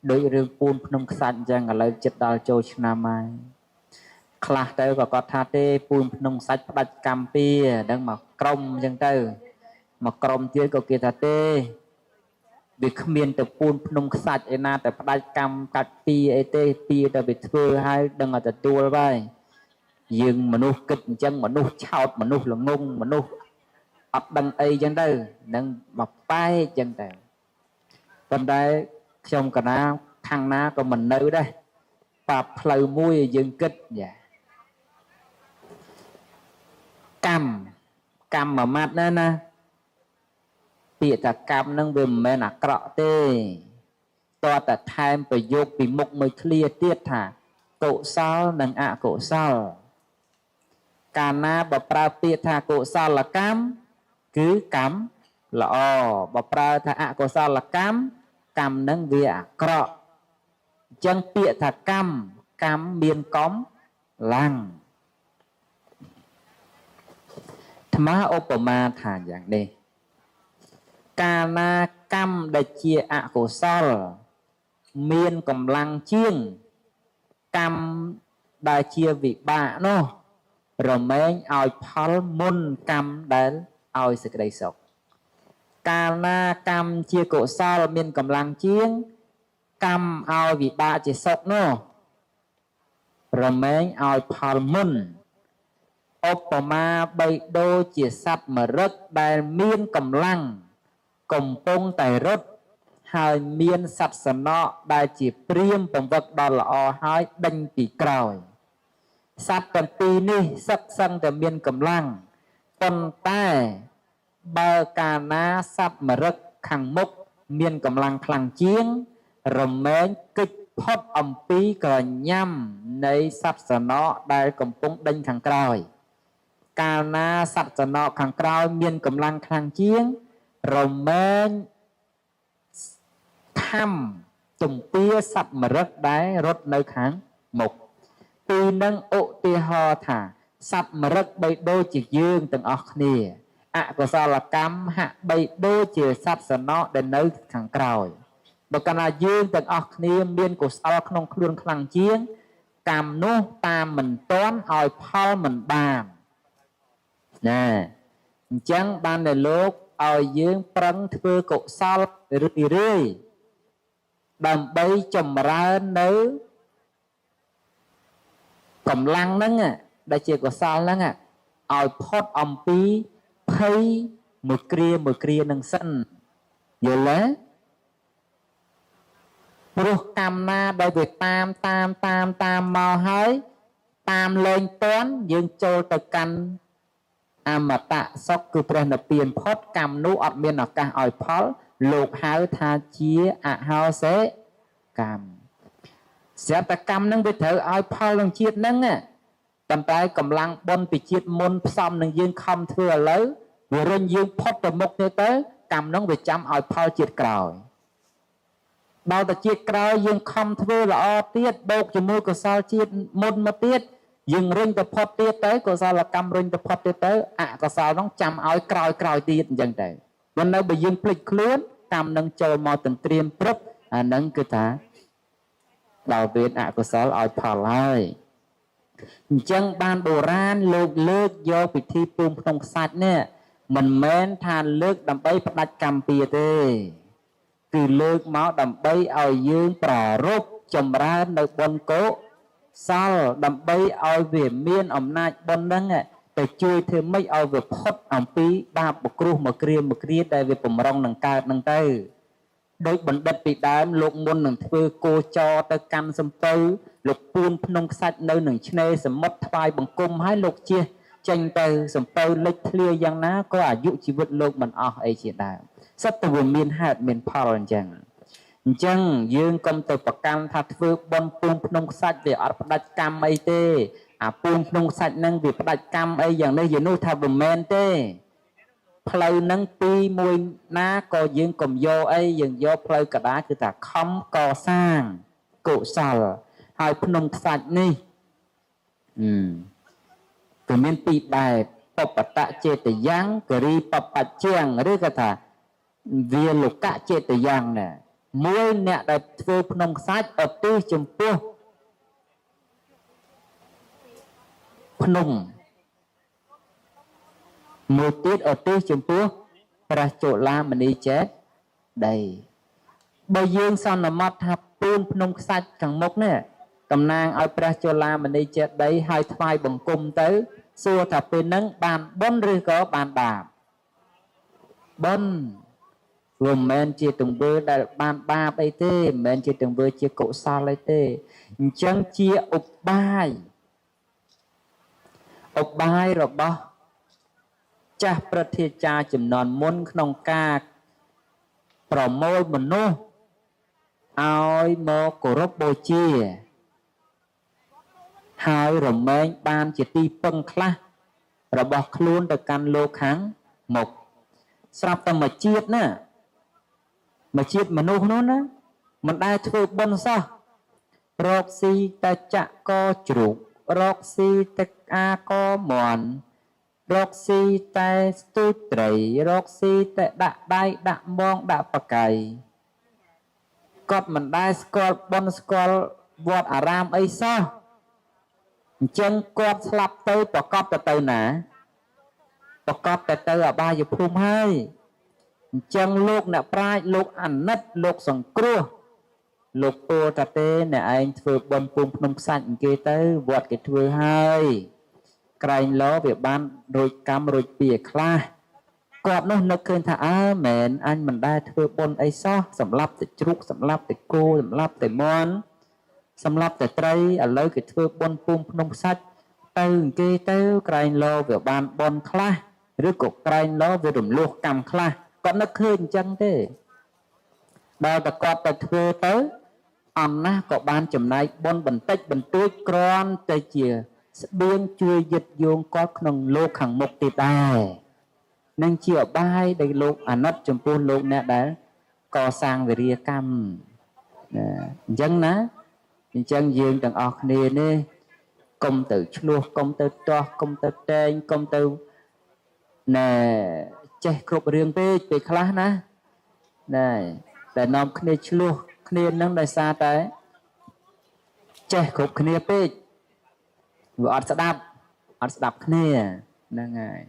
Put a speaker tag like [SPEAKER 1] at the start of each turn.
[SPEAKER 1] đôi rừng buôn nông sạch chẳng ở lại chết đào châu Nam Mai khá tới và có thà tê buôn nông sạch bạch cam pia đang mà crom chẳng tới mà crom tiếc có kia thà tê việc miền tập buôn nông sạch ấy na tập bạch cam cắt pia ấy tê pia tập bị thưa hai đang ở tập tua vai dương mà nuốt kịch chân mà nuốt chảo mà nuốt là ngung mà nuốt ập đằng ấy chẳng tới đang bọc bay chẳng tới còn đây trong cả na thằng na của mình nữ đây và phơi mui dương kịch dạ cam cam mà mát đó nè bị ta cam nâng về mẹ là cọ tê to ta tham phải dục bị mục mới clear tiết thả cổ sao nâng ạ cổ sao cả na bà pra tiết thả cổ sao là cam cứ cắm là bà pra thả ạ cổ sao là cam nâng về ạ cọ chân tiết thả cam miên cóm lăng má Opama thả dạng đây ca na cam đại chia ạ cổ sao miên cầm lăng chiêng cam đại chia vị bạ nó rồi mấy ai phá môn cam đến ai sẽ đây sọc ca na cam chia cổ sao miên cầm lăng chiêng cam ai vị bạ chỉ sọc nó rồi mấy ai phá môn Opama bay đô chia sắp mà rất đại miên cầm lăng cầm pông tài rốt hai miên sạch sẵn nọ đại chỉ priêm bằng vật đó là hai đánh kỳ còi sạch tầm tì ni sắc sẵn tầm miên cầm lăng còn tay bờ cà ná sạch mà rất khẳng mốc miên cầm lăng khẳng chiến rồi mến kích phót ẩm phí cờ nhằm nấy sạch sẵn nọ đại cầm pông đánh khẳng còi cà ná sạch sẵn nọ khẳng còi miên cầm lăng khẳng chiến rồi men thăm tùng tia sạch mà rất đáy rốt nơi kháng một tuy nâng ổ tia ho thả sạch mà rất bay đôi chỉ dương từng ọc nìa có sao là cam hạ bay đôi chỉ sạch sẵn nó đến nơi kháng còi bởi cả là dương từng ọc nìa miên của sao không luôn khăn chiến cam nô ta mình toán hỏi phao mình bàn nè chẳng ban này lúc ở dương prăng thưa cổ sao rưỡi đầm bay chầm ra nữ cầm lăng nâng đại chỉ cổ sao nâng ở phốt âm pi thấy một kia nâng sân giờ lấy bố cam na đại việc tam màu hơi tam lên toán dương châu từ căn mà tạ sóc cứ preh nợ tiền phốt cam nụ ọt miên ở cả ỏi phó lục háo tha chia háo xế cam sẽ ta cam nâng với thử ỏi phó lần chiết nâng tầm tay cầm lăng bôn bị chiết môn xong nâng dương không thừa lấy vừa rinh dương phốt tầm mục như tới cam nâng về chăm ỏi phó chiết còi bao ta chiết còi dương không thừa là o tiết bột cho môi của sao chiết môn mà tiết dương rinh tập phật tiết tới có sao là cam rinh tập phật tiết tới có sao nó chăm áo còi tiết chẳng đấyวันនៅបើយើងភ្លេចខ្លួនកម្មនឹងចូលមកទាំងត្រៀមព្រឹបអានឹងគឺថាដល់វេទអកុសលឲ្យផលហើយអញ្ចឹងបានបុរាណលោកលើកយកពិធីពូនក្នុងខ្សាច់នេះមិនមែនថាលើកដើម្បីផ្ដាច់កម្មពៀទេគឺលើកមកដើម្បីឲ្យយើងប្រារព្ធចម្រើននៅបុណ្យកុសលដើម្បីឲ្យវាមានអំណាចបុណ្យហ្នឹងទៅជួយធ្វើម៉េចឲ្យវាផុតអំពីបាបបគ្រោះមកគ្រាដែលវាបំរុងនឹងកើតហ្នឹងទៅដោយបណ្ឌិតពីដើមលោកមុននឹងធ្វើគោចរទៅកាន់សំពៅលោកពួនភ្នំខ្សាច់នៅនឹងឆ្នេរសមុទ្រថ្វាយបង្គំឲ្យលោកជិះចេញទៅសំពៅលិចធ្លាយ៉ាងណាក៏អាយុជីវិតលោកមិនអស់អីជាដើមសិតតែវាមានហេតុមានផលអញ្ចឹងយើងកុំទៅប្រកាន់ថាធ្វើបន់ពួនភ្នំខ្សាច់វាអត់ផ្ដាច់កម្មអីទេអាពួនភ្នំខ្សាច់ហ្នឹងវាផ្ដាច់កម្មអីយ៉ាងនេះយ៉ាងនោះថាមិនមែនទេផ្លូវហ្នឹងពីមួយណាក៏យើងកុំយកអីយើងយកផ្លូវកដាគឺថាខំកសាងកុសលហើយភ្នំខ្សាច់នេះគឺមានពីរបែបបបតចេតយ៉ាងគរីបបច្ចាំងឬក៏ថាវាលោកៈចេតយ៉ាងណា មួយអ្នកដែលធ្វើភ្នំខ្សាច់ឧទ្ទិសចំពោះភ្នំមួយទៀតឧទ្ទិសចំពោះព្រះជឡាមនីចេតីបើយើងសន្មត់ថាពូនភ្នំខ្សាច់ខាងមុខនេះតំណាងឲ្យព្រះជឡាមនីចេតីហើយថ្វាយបង្គំទៅសួរថាពេលហ្នឹងបានបុណ្យឬក៏បានបាបបុណ្យវាមិនមែនជាទង្វើដែលបានបាបអីទេមិនមែនជាទង្វើជាកុសលអីទេអញ្ចឹងជាឧបាយរបស់ចាស់ព្រឹទ្ធាចារ្យជំនាន់មុនក្នុងការប្រមូលមនុស្សឲ្យមកគោរពបូជាហើយរមែងបានជាទីពឹងខ្លះរបស់ខ្លួនទៅកាន់លោកខាងមុខស្រាប់តែមួយជាតិណាមួយជាតិមនុស្សនោះណាមិនដែលធ្វើបុណ្យសោះរកស៊ីតែចាក់កជ្រូករកស៊ីតែអាកមន់រកស៊ីតែស្ទូចត្រីរកស៊ីតែដាក់ដៃដាក់មងដាក់បកាយគាត់មិនដែលស្គាល់បុណ្យស្គាល់វត្តអារាមអីសោះអញ្ចឹងគាត់ស្លាប់ទៅប្រកបទៅណាប្រកបទៅអបាយភូមិហើយអញ្ចឹងលោកអ្នកប្រាជ្ញលោកអាណិតលោកសង្គ្រោះលោកពោលថាទេអ្នកឯងធ្វើបុណ្យពូនភ្នំខ្សាច់គេទៅវត្តគេធ្វើហើយក្រែងលោវាបានរួចកម្មរួចពីខ្លះគាត់នោះនឹកឃើញថាមែនអញមិនដែលធ្វើបុណ្យអីសោះសម្លាប់តែជ្រូកសម្លាប់តែគោសម្លាប់តែមាន់សម្លាប់តែត្រីឥឡូវគេធ្វើបុណ្យពូនភ្នំខ្សាច់ទៅគេទៅក្រែងលោវាបានបុណ្យខ្លះឬក៏ក្រែងលោវារំលោះកម្មខ្លះគាត់នឹកឃើញអញ្ចឹងទេដល់តែគាត់ទៅធ្វើទៅអំណាស់ក៏បានចំណាយបុណ្យបន្តិចបន្តួចគ្រាន់តែជាស្បៀងជួយយឹតយោងគាត់ក្នុងលោកខាងមុខទៀតដែរនឹងជាអបាយដែលលោកអាណិតចំពោះលោកអ្នកដែលកសាងវិរិយកម្មអញ្ចឹងណាអញ្ចឹងយើងទាំងអស់គ្នានេះកុំទៅឆ្លោះកុំទៅទាស់កុំទៅតែងកុំទៅណែចេះគ្រប់រឿងពេកពេលខ្លះណាណែតែនាំគ្នាឆ្លោះគ្នានឹងដោយសារតែចេះគ្រប់គ្នាពេកវាអត់ស្ដាប់គ្នាហ្នឹងហើយ